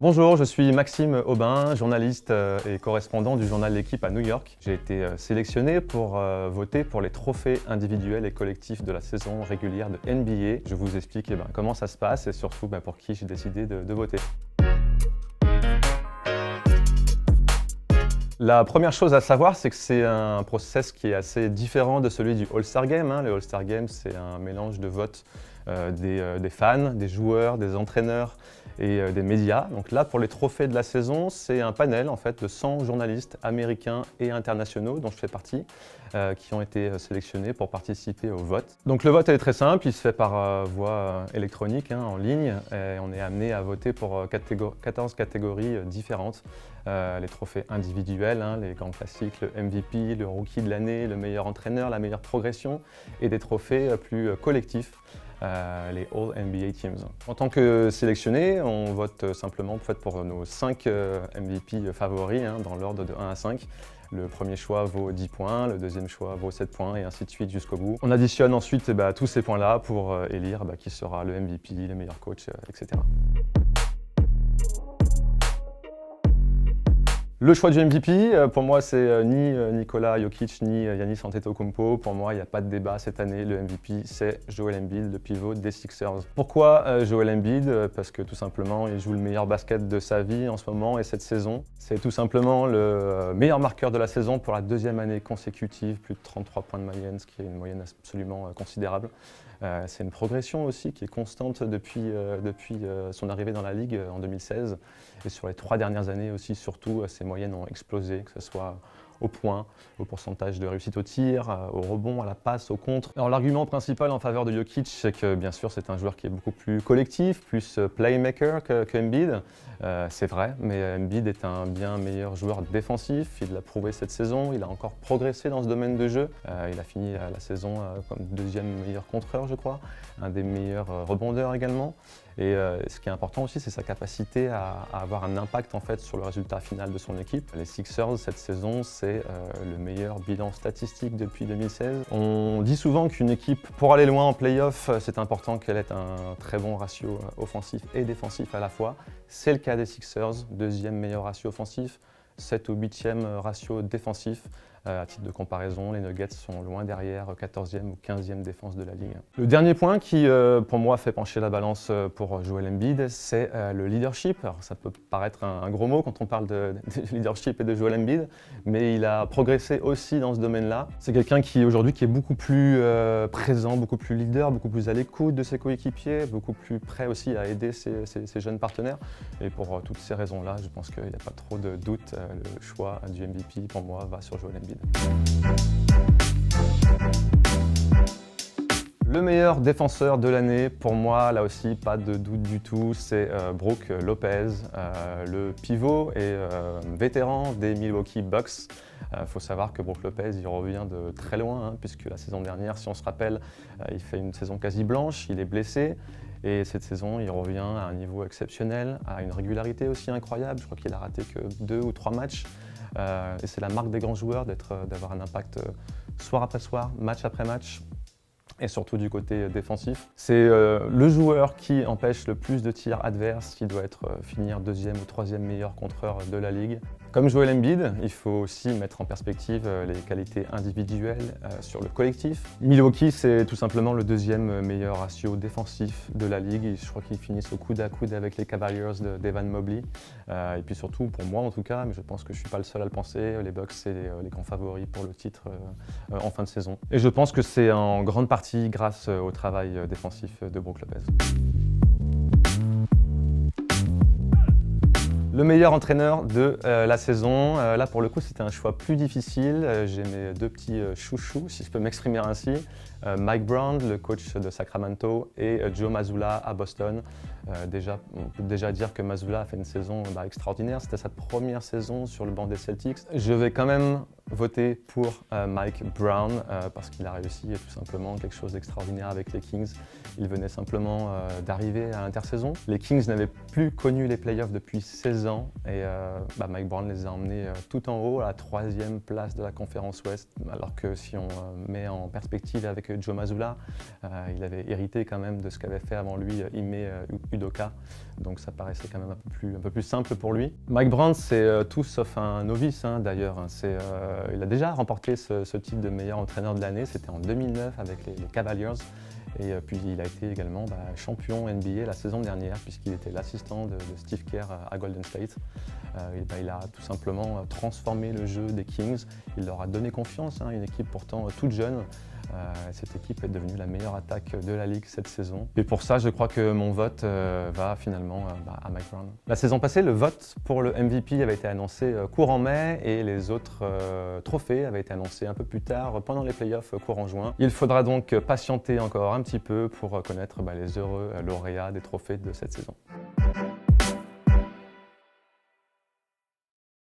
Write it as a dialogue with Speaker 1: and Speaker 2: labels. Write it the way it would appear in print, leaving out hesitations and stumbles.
Speaker 1: Bonjour, je suis Maxime Aubin, journaliste et correspondant du journal L'Équipe à New York. J'ai été sélectionné pour voter pour les trophées individuels et collectifs de la saison régulière de NBA. Je vous explique comment ça se passe et surtout pour qui j'ai décidé de voter. La première chose à savoir, c'est que c'est un process qui est assez différent de celui du All-Star Game. Le All-Star Game, c'est un mélange de votes des fans, des joueurs, des entraîneurs et des médias. Donc là, pour les trophées de la saison, c'est un panel en fait, de 100 journalistes américains et internationaux, dont je fais partie, qui ont été sélectionnés pour participer au vote. Donc le vote est très simple, il se fait par voie électronique, en ligne, et on est amené à voter pour 14 catégories différentes. Les trophées individuels, les grands classiques, le MVP, le Rookie de l'année, le meilleur entraîneur, la meilleure progression, et des trophées plus collectifs, les All-NBA Teams. En tant que sélectionné, on vote simplement pour nos 5 MVP favoris, dans l'ordre de 1 à 5. Le premier choix vaut 10 points, le deuxième choix vaut 7 points, et ainsi de suite jusqu'au bout. On additionne ensuite tous ces points-là pour élire qui sera le MVP, le meilleur coach, etc. Le choix du MVP, pour moi, c'est ni Nikola Jokic ni Giannis Antetokounmpo. Pour moi, il n'y a pas de débat cette année. Le MVP, c'est Joel Embiid, le pivot des Sixers. Pourquoi Joel Embiid? Parce que tout simplement, il joue le meilleur basket de sa vie en ce moment et cette saison. C'est tout simplement le meilleur marqueur de la saison pour la deuxième année consécutive, plus de 33 points de moyenne, ce qui est une moyenne absolument considérable. C'est une progression aussi qui est constante depuis son arrivée dans la Ligue en 2016. Et sur les 3 dernières années aussi, surtout, ses moyennes ont explosé, que ce soit au point, au pourcentage de réussite au tir, au rebond, à la passe, au contre. Alors l'argument principal en faveur de Jokic, c'est que bien sûr c'est un joueur qui est beaucoup plus collectif, plus playmaker que Embiid. C'est vrai, mais Embiid est un bien meilleur joueur défensif, il l'a prouvé cette saison, il a encore progressé dans ce domaine de jeu. Il a fini la saison comme deuxième meilleur contreur, je crois, un des meilleurs rebondeurs également. Et ce qui est important aussi, c'est sa capacité à avoir un impact en fait, sur le résultat final de son équipe. Les Sixers, cette saison, c'est le meilleur bilan statistique depuis 2016. On dit souvent qu'une équipe, pour aller loin en play-off, c'est important qu'elle ait un très bon ratio offensif et défensif à la fois. C'est le cas des Sixers, deuxième meilleur ratio offensif, 7 ou 8e ratio défensif. À titre de comparaison, les Nuggets sont loin derrière, 14e ou 15e défense de la Ligue. Le dernier point qui, pour moi, fait pencher la balance pour Joel Embiid, c'est le leadership. Alors, ça peut paraître un gros mot quand on parle de leadership et de Joel Embiid, mais il a progressé aussi dans ce domaine-là. C'est quelqu'un qui, aujourd'hui, qui est beaucoup plus présent, beaucoup plus leader, beaucoup plus à l'écoute de ses coéquipiers, beaucoup plus prêt aussi à aider ses jeunes partenaires. Et pour toutes ces raisons-là, je pense qu'il n'y a pas trop de doute. Le choix du MVP, pour moi, va sur Joel Embiid. Le meilleur défenseur de l'année, pour moi, là aussi, pas de doute du tout, c'est Brook Lopez, le pivot et vétéran des Milwaukee Bucks. Il faut savoir que Brook Lopez, il revient de très loin, puisque la saison dernière, si on se rappelle, il fait une saison quasi blanche, il est blessé. Et cette saison, il revient à un niveau exceptionnel, à une régularité aussi incroyable. Je crois qu'il a raté que 2 ou 3 matchs. Et c'est la marque des grands joueurs d'avoir un impact soir après soir, match après match, et surtout du côté défensif. C'est le joueur qui empêche le plus de tirs adverses, qui doit finir 2e ou 3e meilleur contreur de la Ligue. Comme Joel Embiid, il faut aussi mettre en perspective les qualités individuelles sur le collectif. Milwaukee, c'est tout simplement le 2e meilleur ratio défensif de la Ligue. Je crois qu'ils finissent au coude à coude avec les Cavaliers d'Evan Mobley. Et puis surtout, pour moi en tout cas, mais je pense que je ne suis pas le seul à le penser, les Bucks, c'est les grands favoris pour le titre en fin de saison. Et je pense que c'est en grande partie grâce au travail défensif de Brook Lopez. Le meilleur entraîneur de la saison, là pour le coup c'était un choix plus difficile. J'ai mes 2 petits chouchous, si je peux m'exprimer ainsi. Mike Brown, le coach de Sacramento, et Joe Mazzulla à Boston. On peut déjà dire que Mazzulla a fait une saison extraordinaire. C'était sa première saison sur le banc des Celtics. Je vais quand même voté pour Mike Brown parce qu'il a réussi tout simplement quelque chose d'extraordinaire avec les Kings. Il venait simplement d'arriver à l'intersaison. Les Kings n'avaient plus connu les playoffs depuis 16 ans et Mike Brown les a emmenés tout en haut, à la 3e place de la conférence Ouest, alors que si on met en perspective avec Joe Mazzulla, il avait hérité quand même de ce qu'avait fait avant lui Ime Udoka, donc ça paraissait quand même un peu plus simple pour lui. Mike Brown, c'est tout sauf un novice d'ailleurs. Il a déjà remporté ce titre de meilleur entraîneur de l'année, c'était en 2009 avec les Cavaliers. Et puis il a été également champion NBA la saison dernière puisqu'il était l'assistant de Steve Kerr à Golden State. Il a tout simplement transformé le jeu des Kings, il leur a donné confiance, une équipe pourtant toute jeune. Cette équipe est devenue la meilleure attaque de la Ligue cette saison. Et pour ça, je crois que mon vote va finalement à Mike Brown. La saison passée, le vote pour le MVP avait été annoncé courant mai et les autres trophées avaient été annoncés un peu plus tard pendant les playoffs courant juin. Il faudra donc patienter encore un petit peu pour connaître les heureux lauréats des trophées de cette saison.